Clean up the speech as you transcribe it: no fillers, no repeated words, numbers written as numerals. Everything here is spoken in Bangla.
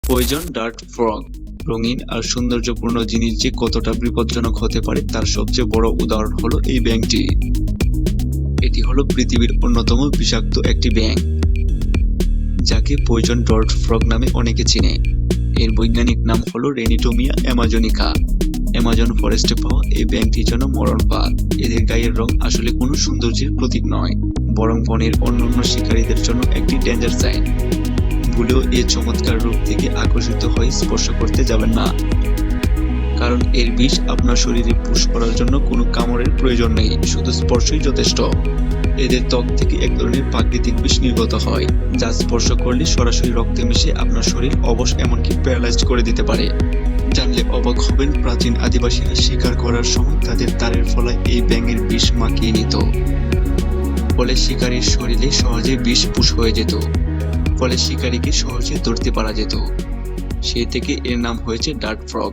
পয়জন ডার্ট ফ্রগ রঙিন আর সৌন্দর্যপূর্ণ জিনিস যে কতটা বিপজ্জনক হতে পারে তার সবচেয়ে বড় উদাহরণ হলো এই ব্যাঙটি। এটি হলো পৃথিবীর অন্যতম বিষাক্ত একটি ব্যাঙ, যাকে পয়জন ডার্ট ফ্রগ নামে অনেকে চিনে। এর বৈজ্ঞানিক নাম হলো রেনিটোমিয়া অ্যামাজনিকা। অ্যামাজন ফরেস্টে পাওয়া এই ব্যাঙটি যেন মরণফাঁদ। এদের গায়ের রং আসলে কোনো সৌন্দর্যের প্রতীক নয়, বরং বনের অন্যান্য শিকারীদের জন্য একটি ডেঞ্জার সাইন। ভুলেও এই চমৎকার রূপ থেকে আকর্ষিত হয়ে স্পর্শ করতে যাবেন না, কারণ এর বিষ আপনার শরীরে পুশ করার জন্য কোনো কামড়ের প্রয়োজন নেই, শুধু স্পর্শই যথেষ্ট। এদের ত্বক থেকে এক ধরনের প্রাকৃতিক বিষ নির্গত হয়, যা স্পর্শ করলে সরাসরি রক্তে মিশে আপনার শরীর অবশ এমনকি প্যারালাইজড করে দিতে পারে। জানলে অবাক হবেন, প্রাচীন আদিবাসীরা শিকার করার সময় তাদের তারের ফলায় এই ব্যাঙের বিষ মাখিয়ে নিত, ফলে শিকারীর শরীরে সহজে বিষ পুশ হয়ে যেত, ফলে শিকারীকে সহজে ধরতে পারা যেত। সেই থেকে এর নাম হয়েছে ডার্ট ফ্রগ।